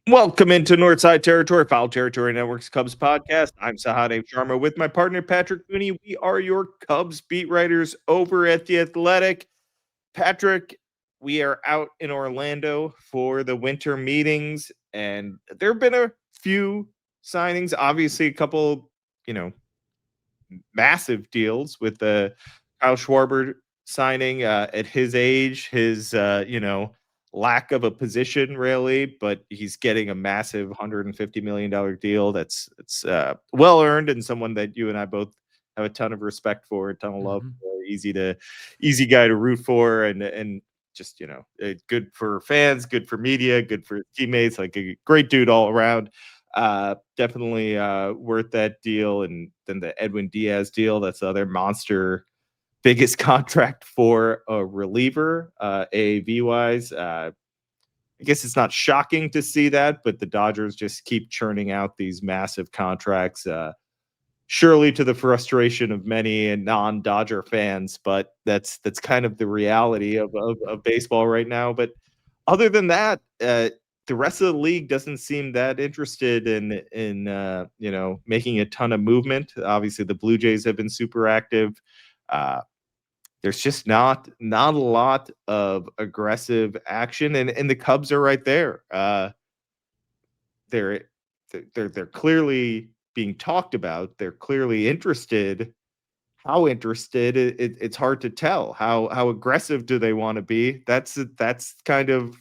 Welcome into Northside Territory, Foul Territory Network's Cubs podcast. I'm Sahadev Sharma with my partner Patrick Mooney. We are your Cubs beat writers over at The Athletic. Patrick, we are out in Orlando for the winter meetings, and there have been a few signings. Obviously, a couple, you know, massive deals with the Kyle Schwarber signing at his age, his lack of a position really, but he's getting a massive $150 million deal. It's well earned, and someone that you and I both have a ton of respect for, a ton of love Mhm. for. Easy guy to root for, and just good for fans, good for media, good for teammates. Like a great dude all around. Definitely worth that deal. And then the Edwin Diaz deal, that's the other monster, biggest contract for a reliever, AAV wise. I guess it's not shocking to see that, but the Dodgers just keep churning out these massive contracts. Surely to the frustration of many and non-Dodger fans, but that's kind of the reality of baseball right now. But other than that, the rest of the league doesn't seem that interested in making a ton of movement. Obviously, the Blue Jays have been super active. Uh, there's just not a lot of aggressive action, and the Cubs are right there. They're they're clearly being talked about. They're clearly interested. How interested? It's hard to tell. How aggressive do they want to be? That's kind of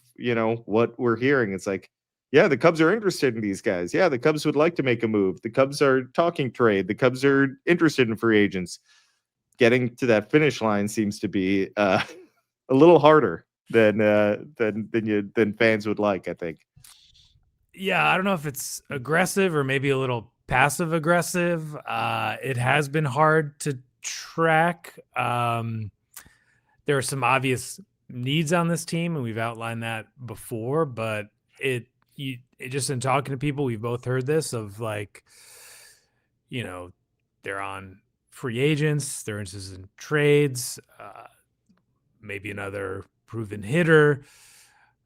what we're hearing. It's like, yeah, the Cubs are interested in these guys. Yeah, the Cubs would like to make a move. The Cubs are talking trade. The Cubs are interested in free agents. Getting to that finish line seems to be a little harder than fans would like, I think. Yeah, I don't know if it's aggressive or maybe a little passive aggressive. It has been hard to track. There are some obvious needs on this team, and we've outlined that before. But just in talking to people, we've both heard this of like, you know, they're on free agents, they're interested in trades, maybe another proven hitter,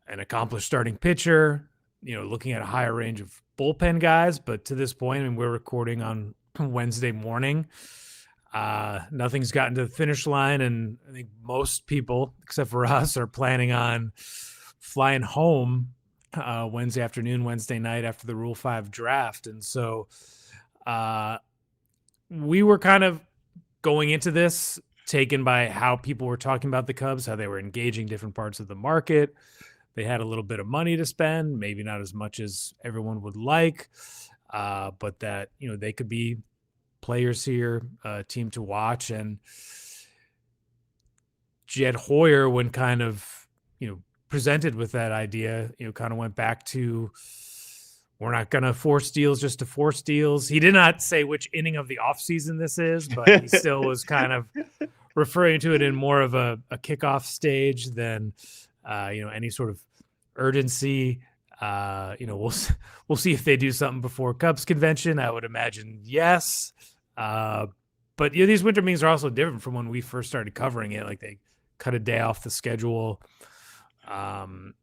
an accomplished starting pitcher, looking at a higher range of bullpen guys. But to this point, and we're recording on Wednesday morning, nothing's gotten to the finish line. And I think most people, except for us, are planning on flying home Wednesday afternoon, Wednesday night after the Rule 5 draft. And so uh, we were kind of going into this taken by how people were talking about the Cubs, how they were engaging different parts of the market. They had a little bit of money to spend, maybe not as much as everyone would like, but that they could be players here, a team to watch. And Jed Hoyer, when kind of presented with that idea, kind of went back to, we're not going to force deals just to force deals. He did not say which inning of the offseason this is, but he still was kind of referring to it in more of a kickoff stage than any sort of urgency. We'll see if they do something before Cubs convention. I would imagine yes. But these winter meetings are also different from when we first started covering it. Like they cut a day off the schedule. And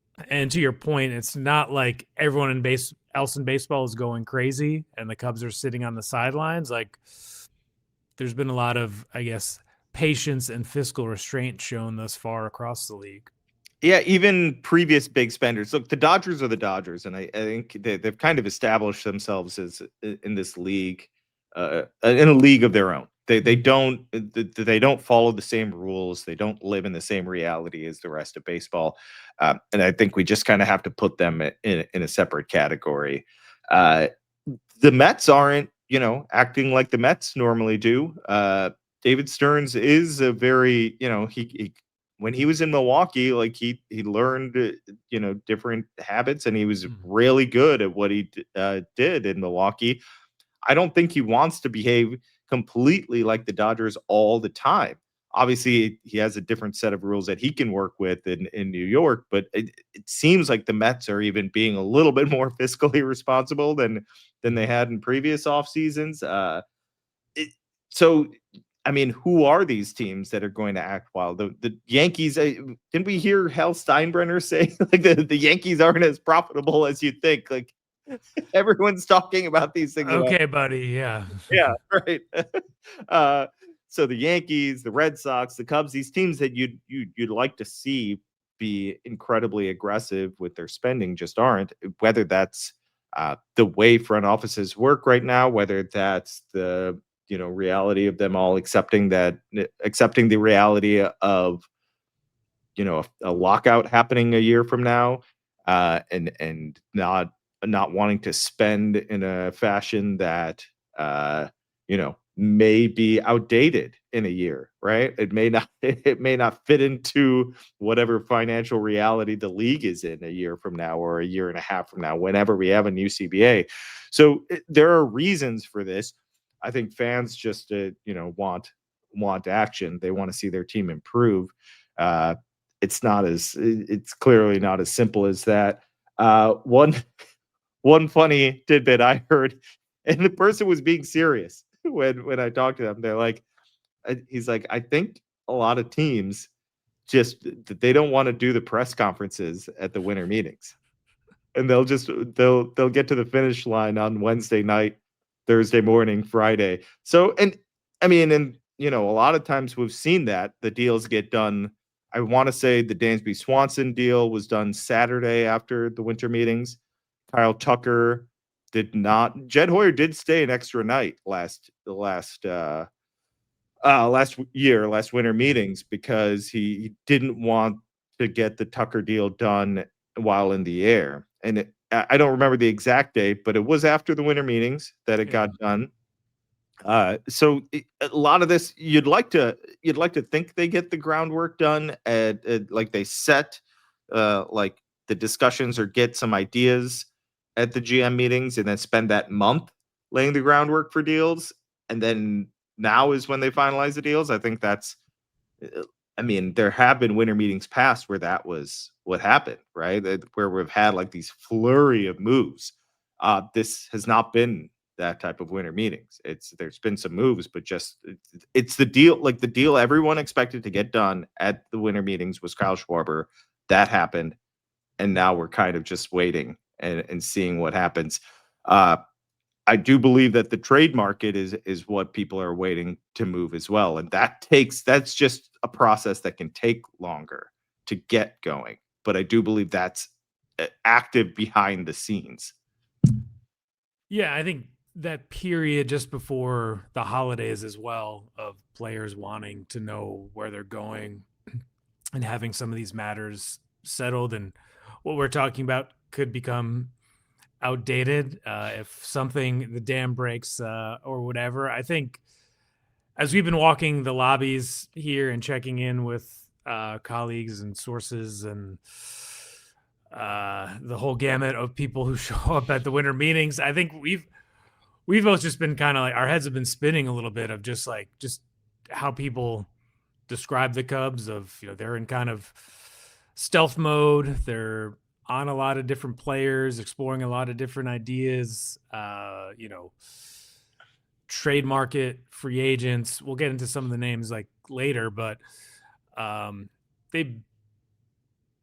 to your point, it's not like everyone else in baseball is going crazy and the Cubs are sitting on the sidelines. Like there's been a lot of, I guess, patience and fiscal restraint shown thus far across the league. Yeah, even previous big spenders. Look, the Dodgers are the Dodgers, and I think they've kind of established themselves as in this league, in a league of their own. They don't follow the same rules. They don't live in the same reality as the rest of baseball, and I think we just kind of have to put them in a separate category. Uh, the Mets aren't, acting like the Mets normally do. David Stearns is a very, he when he was in Milwaukee, like he learned, different habits, and he was really good at what he did in Milwaukee. I don't think he wants to behave completely like the Dodgers all the time. Obviously, he has a different set of rules that he can work with in New York, but it seems like the Mets are even being a little bit more fiscally responsible than they had in previous off seasons. It, so I mean, who are these teams that are going to act wild? The Yankees, didn't we hear Hal Steinbrenner say like the Yankees aren't as profitable as you think? Like everyone's talking about these things about, Okay, buddy. Yeah. yeah, right. uh, so the Yankees, the Red Sox, the Cubs, these teams that you'd like to see be incredibly aggressive with their spending just aren't. Whether that's the way front offices work right now, whether that's the reality of them all accepting the reality of a lockout happening a year from now, and not wanting to spend in a fashion that may be outdated in a year, right? It may not fit into whatever financial reality the league is in a year from now or a year and a half from now, whenever we have a new CBA. So there are reasons for this. I think fans just want action. They want to see their team improve. uh, it's clearly not as simple as that. One funny tidbit I heard, and the person was being serious when I talked to them. They're like, he's like, I think a lot of teams just they don't want to do the press conferences at the winter meetings, and they'll get to the finish line on Wednesday night, Thursday morning, Friday. So, and I mean, and a lot of times we've seen that the deals get done. I want to say the Dansby Swanson deal was done Saturday after the winter meetings. Kyle Tucker did not. Jed Hoyer did stay an extra night last winter meetings because he didn't want to get the Tucker deal done while in the air. And I don't remember the exact date, but it was after the winter meetings that it got done. So a lot of this you'd like to think they get the groundwork done at like they set like the discussions or get some ideas at the GM meetings and then spend that month laying the groundwork for deals, and then now is when they finalize the deals. I think that's I mean, there have been winter meetings past where that was what happened, right? Where we've had like these flurry of moves. This has not been that type of winter meetings. There's been some moves, but just it's the deal. Like the deal everyone expected to get done at the winter meetings was Kyle Schwarber. That happened, and now we're kind of just waiting and seeing what happens. Uh, I do believe that the trade market is what people are waiting to move as well, and that's just a process that can take longer to get going. But I do believe that's active behind the scenes. Yeah, I think that period just before the holidays as well of players wanting to know where they're going and having some of these matters settled and what we're talking about could become outdated if something the dam breaks or whatever. I think as we've been walking the lobbies here and checking in with colleagues and sources and the whole gamut of people who show up at the winter meetings, I think we've both just been kind of like our heads have been spinning a little bit of just how people describe the Cubs of they're in kind of stealth mode. They're on a lot of different players, exploring a lot of different ideas. Trade market, free agents. We'll get into some of the names like later, but they've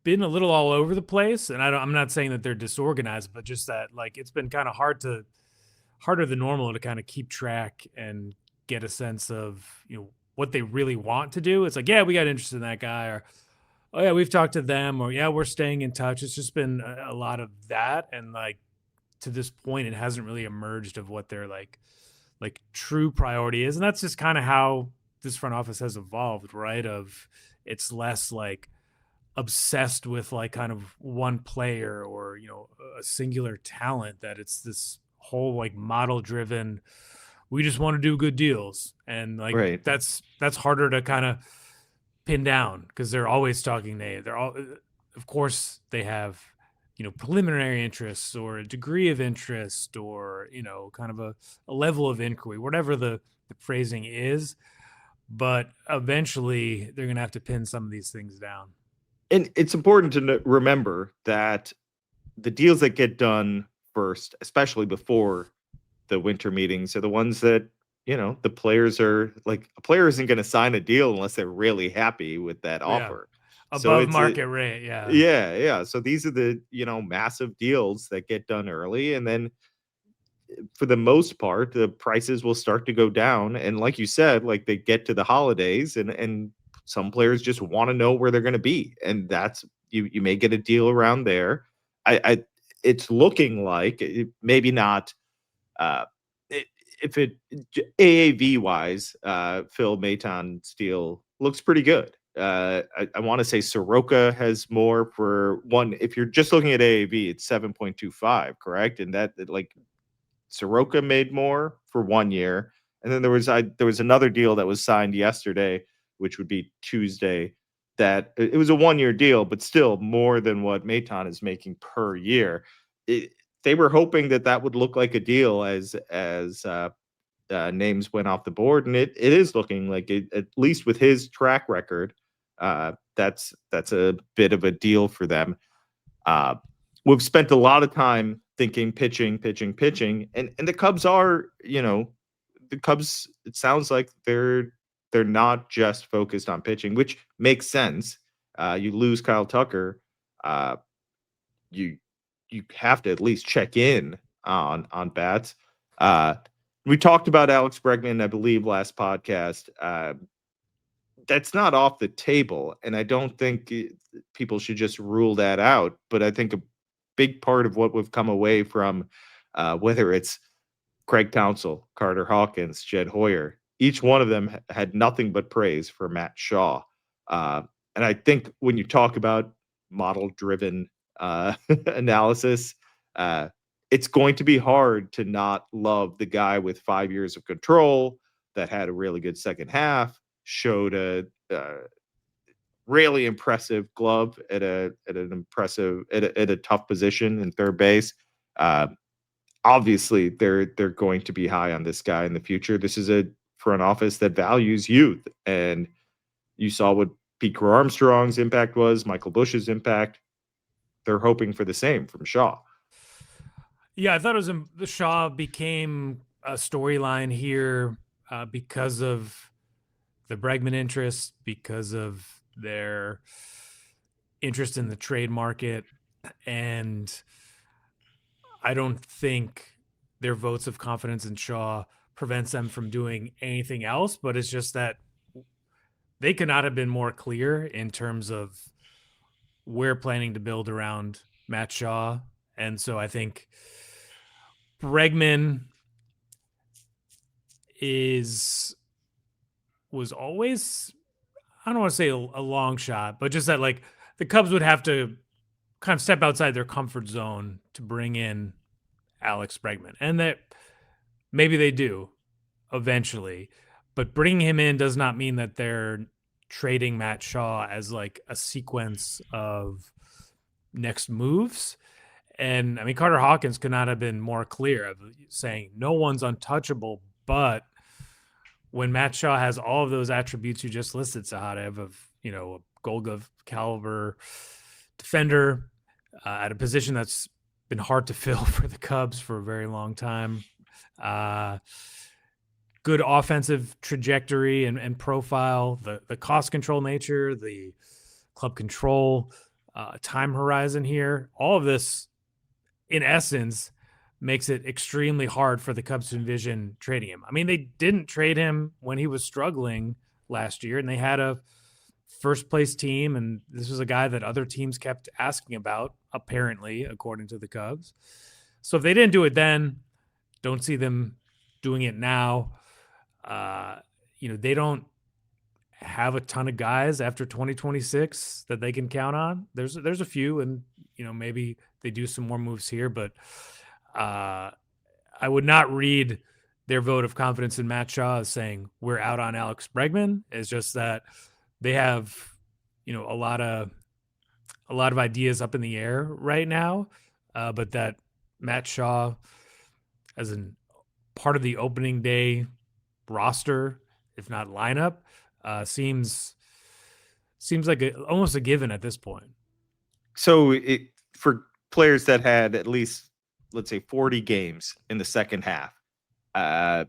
been a little all over the place. And I'm not saying that they're disorganized, but just that like it's been kind of harder than normal to kind of keep track and get a sense of what they really want to do. It's like, yeah, we got interested in that guy, or oh yeah, we've talked to them, or yeah, we're staying in touch. It's just been a lot of that, and like to this point, it hasn't really emerged of what their like true priority is, and that's just kind of how this front office has evolved, right? Of it's less like obsessed with like kind of one player or a singular talent, that it's this whole like model driven, we just want to do good deals, and like Right. that's harder to kind of pin down because they're always talking. They're all, of course, they have preliminary interests or a degree of interest or kind of a level of inquiry, whatever the phrasing is. But eventually, they're gonna have to pin some of these things down. And it's important to remember that the deals that get done first, especially before the winter meetings, are the ones that the players are like, a player isn't going to sign a deal unless they're really happy with that Yeah. offer. So Above it's a market rate. Yeah. yeah. So these are the, massive deals that get done early. And then for the most part, the prices will start to go down. And like you said, like they get to the holidays and some players just want to know where they're going to be. And that's you may get a deal around there. I it's looking like maybe not uh I if it AAV wise, Phil Maton's deal looks pretty good. I want to say Soroka has more for one. If you're just looking at AAV, it's 7.25, correct? And that like Soroka made more for 1 year, and then there was another deal that was signed yesterday, which would be Tuesday. That it was a 1 year deal, but still more than what Maton is making per year. It, they were hoping that that would look like a deal as names went off the board, and it is looking like it, at least with his track record. That's a bit of a deal for them. Uh, we've spent a lot of time thinking pitching, pitching, pitching, and the Cubs are, the Cubs. It sounds like they're not just focused on pitching, which makes sense. You lose Kyle Tucker, uh, you you have to at least check in on bats. Uh, we talked about Alex Bregman, I believe, last podcast. That's not off the table, and I don't think people should just rule that out. But I think a big part of what we've come away from, whether it's Craig Counsell, Carter Hawkins, Jed Hoyer, each one of them had nothing but praise for Matt Shaw. Uh, and I think when you talk about model-driven analysis, uh, it's going to be hard to not love the guy with 5 years of control that had a really good second half, showed a really impressive glove at a tough position in third base. Uh, Obviously, they're going to be high on this guy in the future. This is a front office that values youth, and you saw what Pete Crow Armstrong's impact was, Michael Bush's impact. They're hoping for the same from Shaw. Yeah, I thought it was the Shaw became a storyline here because of the Bregman interest, because of their interest in the trade market, and I don't think their votes of confidence in Shaw prevents them from doing anything else, but it's just that they could not have been more clear in terms of we're planning to build around Matt Shaw. And so I think Bregman was always, I don't want to say a long shot, but just that like the Cubs would have to kind of step outside their comfort zone to bring in Alex Bregman. And that maybe they do eventually, but bringing him in does not mean that they're trading Matt Shaw as like a sequence of next moves. And I mean, Carter Hawkins could not have been more clear of saying no one's untouchable, but when Matt Shaw has all of those attributes you just listed, Sahadev, of, a Gold Glove caliber defender at a position that's been hard to fill for the Cubs for a very long time. Good offensive trajectory and profile, the cost control nature, the club control, time horizon here. All of this, in essence, makes it extremely hard for the Cubs to envision trading him. I mean, they didn't trade him when he was struggling last year, and they had a first place team, and this was a guy that other teams kept asking about, apparently, according to the Cubs. So if they didn't do it then, don't see them doing it now. They don't have a ton of guys after 2026 that they can count on. There's a few, and maybe they do some more moves here, but I would not read their vote of confidence in Matt Shaw as saying we're out on Alex Bregman. It's just that they have a lot of ideas up in the air right now, but that Matt Shaw as an part of the opening day roster, if not lineup, seems like almost a given at this point. So for players that had at least, let's say, 40 games in the second half, uh,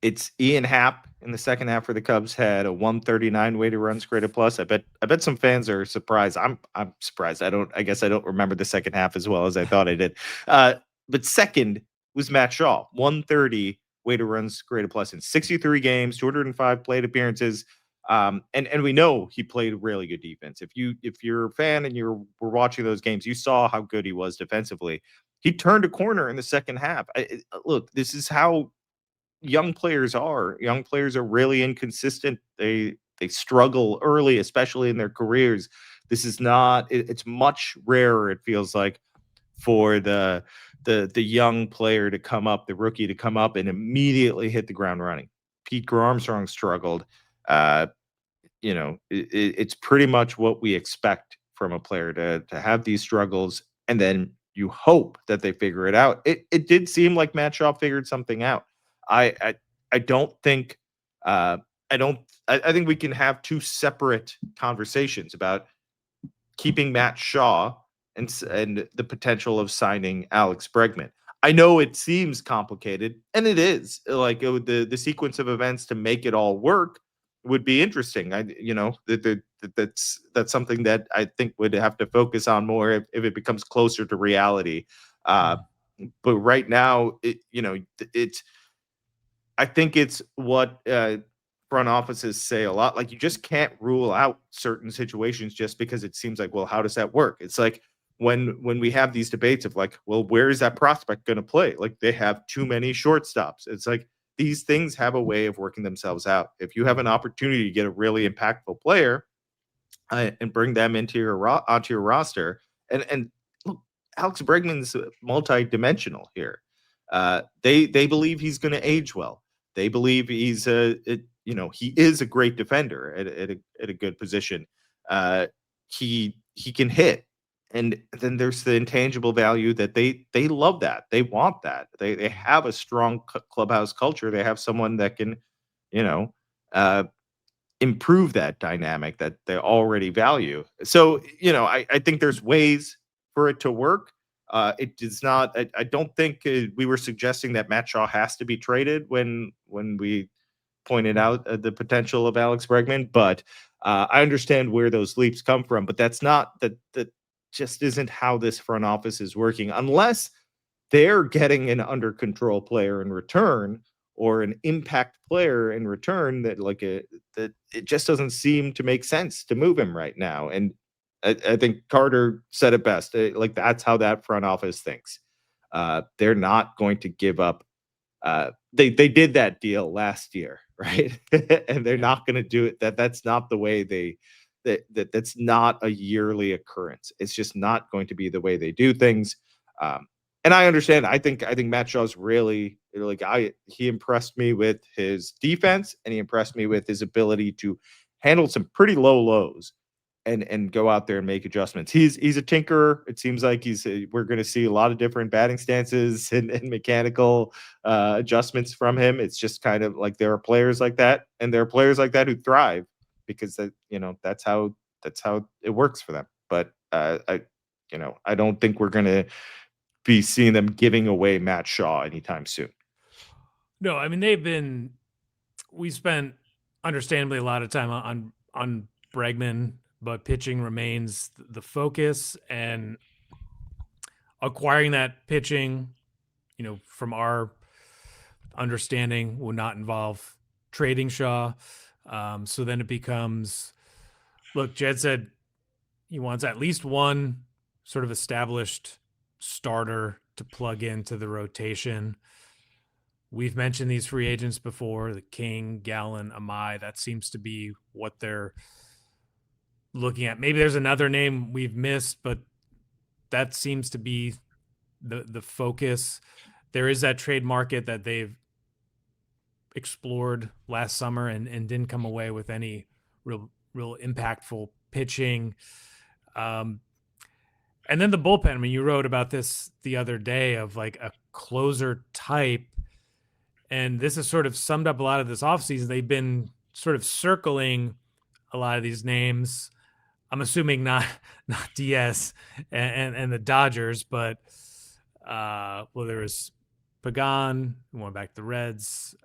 It's Ian Happ in the second half for the Cubs had a 139 weighted runs created plus. I bet some fans are surprised. I'm surprised. I guess I don't remember the second half as well as I thought I did. But second was Matt Shaw, 130 weighted runs created plus in 63 games, 205 plate appearances. And we know he played really good defense. If you're a fan and were watching those games, you saw how good he was defensively. He turned a corner in the second half. Look, this is how young players are. Young players are really inconsistent. They struggle early, especially in their careers. This is not. It's much rarer. It feels like for the young player to come up, the rookie to come up and immediately hit the ground running. Pete Armstrong struggled. Uh, it's pretty much what we expect from a player to have these struggles, and then you hope that they figure it out. It did seem like Matt Shaw figured something out. I don't think I think we can have two separate conversations about keeping Matt Shaw and the potential of signing Alex Bregman. I know it seems complicated, and it is. Like the sequence of events to make it all work would be interesting. That's something that I think would have to focus on more if it becomes closer to reality. Uh, but right now, it's I think it's what front offices say a lot. Like you just can't rule out certain situations just because it seems like, well, how does that work? It's like when we have these debates of like, well, where is that prospect going to play? Like they have too many shortstops. It's like these things have a way of working themselves out. If you have an opportunity to get a really impactful player, and bring them into onto your roster. And look, Alex Bregman's multi-dimensional here. They believe he's going to age well. They believe he is a great defender at a good position. He can hit. And then there's the intangible value that they love that. They want that. They have a strong clubhouse culture. They have someone that can, you know, uh, improve that dynamic that they already value. So, I think there's ways for it to work. It does not. I don't think we were suggesting that Matt Shaw has to be traded when we pointed out the potential of Alex Bregman, but I understand where those leaps come from. But that's not that just isn't how this front office is working unless they're getting an under control player in return or an impact player in return that it just doesn't seem to make sense to move him right now. And I think Carter said it best. Like that's how that front office thinks. They're not going to give up. They did that deal last year, right? And they're not going to do it. That's not the way that's not a yearly occurrence. It's just not going to be the way they do things. Um, and I understand. I think Matt Shaw's really like he impressed me with his defense, and he impressed me with his ability to handle some pretty low lows and go out there and make adjustments. He's a tinkerer. It seems like we're going to see a lot of different batting stances and mechanical adjustments from him. It's just kind of like there are players like that, and there are players like that who thrive because that's how it works for them. But I don't think we're going to be seeing them giving away Matt Shaw anytime soon. No, I mean we spent understandably a lot of time on Bregman, but pitching remains the focus, and acquiring that pitching, from our understanding, will not involve trading Shaw. So then it becomes, look, Jed said he wants at least one sort of established starter to plug into the rotation. We've mentioned these free agents before, the King, Gallen, Amai. That seems to be what they're looking at. Maybe there's another name we've missed, but that seems to be the focus. There is that trade market that they've explored last summer and didn't come away with any real impactful pitching. And then the bullpen. I mean, you wrote about this the other day of like a closer type. And this has sort of summed up a lot of this offseason. They've been sort of circling a lot of these names. I'm assuming not Diaz and the Dodgers, but there was Pagan, who went back to the Reds.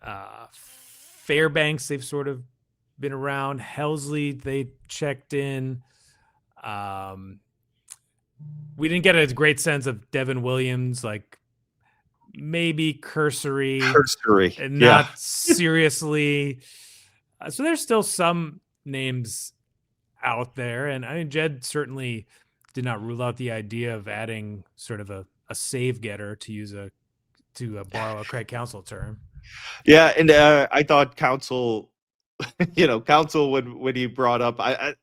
Fairbanks, they've sort of been around. Helsley, they checked in. We didn't get a great sense of Devin Williams, like maybe cursory and Yeah. not seriously. So there's still some names out there. And I mean, Jed certainly did not rule out the idea of adding sort of a save getter, to borrow a Craig Counsell term. Yeah, and I thought Counsell, Counsell when he brought up,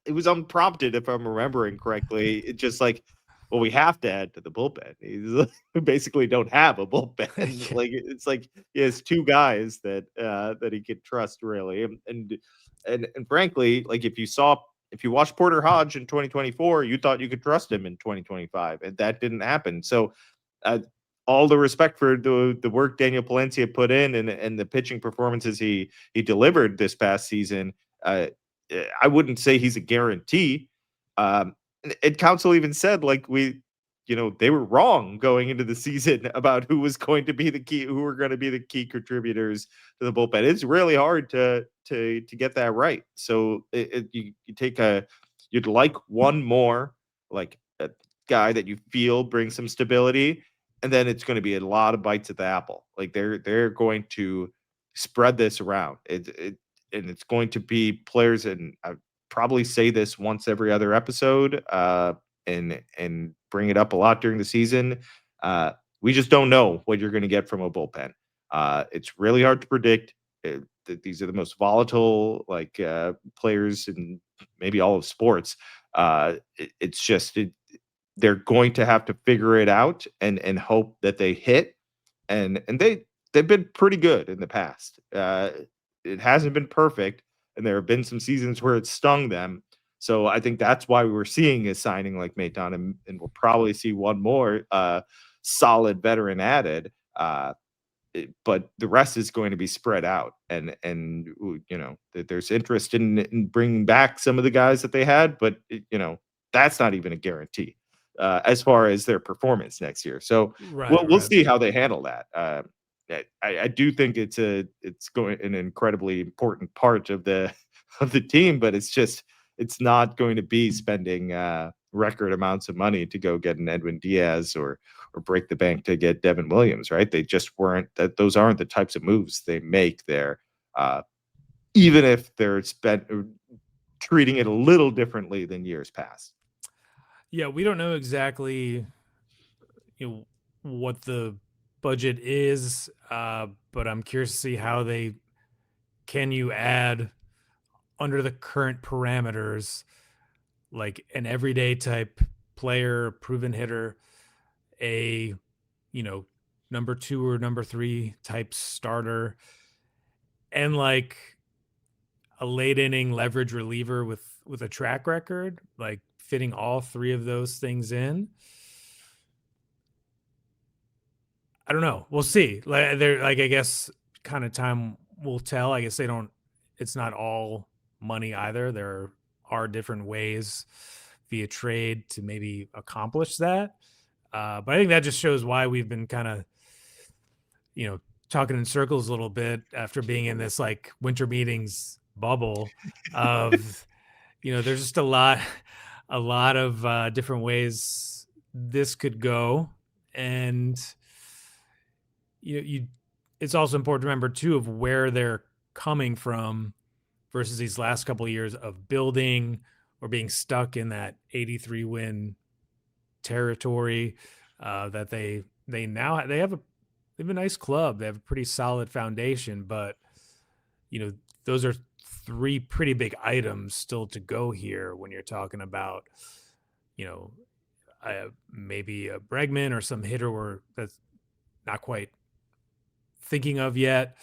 it was unprompted if I'm remembering correctly. It's just like, well, we have to add to the bullpen. We basically don't have a bullpen. Yeah. Like it's like he has two guys that he could trust really, and frankly, like if you watched Porter Hodge in 2024, you thought you could trust him in 2025, and that didn't happen. So uh, all the respect for the work Daniel Palencia put in and the pitching performances he delivered this past season. I wouldn't say he's a guarantee. And Counsell even said like they were wrong going into the season about who was going to be who were going to be the key contributors to the bullpen. It's really hard to get that right. So you take you'd like one more like a guy that you feel brings some stability, and then it's going to be a lot of bites at the apple. Like they're going to spread this around. And it's going to be players, and I probably say this once every other episode, and bring it up a lot during the season. We just don't know what you're going to get from a bullpen. It's really hard to predict. These are the most volatile players in maybe all of sports. It's just they're going to have to figure it out and hope that they hit, and they've been pretty good in the past. It hasn't been perfect, and there have been some seasons where it stung them. So I think that's why we were seeing a signing like Maton, and we'll probably see one more solid veteran added. But the rest is going to be spread out, and there's interest in bringing back some of the guys that they had, but that's not even a guarantee as far as their performance next year. So we'll see how they handle that. I do think it's going an incredibly important part of the team, but it's not going to be spending record amounts of money to go get an Edwin Diaz or break the bank to get Devin Williams, right? They just weren't those aren't the types of moves they make there. Even if they're treating it a little differently than years past. Yeah, we don't know exactly what the budget is, but I'm curious to see how can you add under the current parameters like an everyday type player, proven hitter, a number 2 or number 3 type starter, and like a late inning leverage reliever with a track record, like fitting all 3 of those things in. I don't know. We'll see. I guess kind of time will tell. I guess it's not all money either. There are different ways via trade to maybe accomplish that. But I think that just shows why we've been kind of, talking in circles a little bit after being in this like winter meetings bubble of, there's just a lot of different ways this could go. And it's also important to remember too of where they're coming from versus these last couple of years of building or being stuck in that 83 win territory. That they have a nice club. They have a pretty solid foundation, but those are 3 pretty big items still to go here when you're talking about maybe a Bregman or some hitter that's not quite thinking of yet.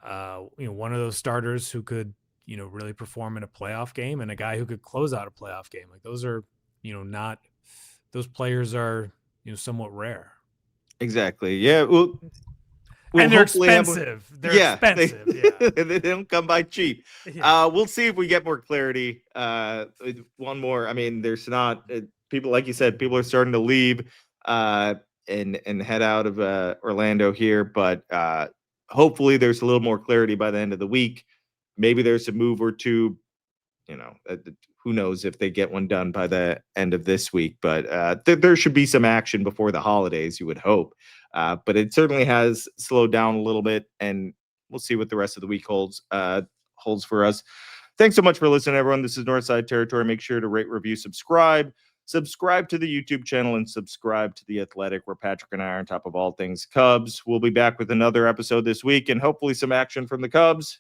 One of those starters who could really perform in a playoff game, and a guy who could close out a playoff game. Like those are not those players are somewhat rare. Exactly. Yeah. Well, and they're expensive. They're expensive. They don't come by cheap. Yeah. We'll see if we get more clarity. One more. I mean, there's not people, like you said, people are starting to leave. and head out of Orlando here. But hopefully there's a little more clarity by the end of the week. Maybe there's a move or two. Who knows if they get one done by the end of this week, but there should be some action before the holidays, you would hope. But it certainly has slowed down a little bit, and we'll see what the rest of the week holds for us. Thanks so much for listening, everyone. This is Northside Territory. Make sure to rate, review, subscribe to the YouTube channel, and subscribe to The Athletic, where Patrick and I are on top of all things Cubs. We'll be back with another episode this week, and hopefully some action from the Cubs.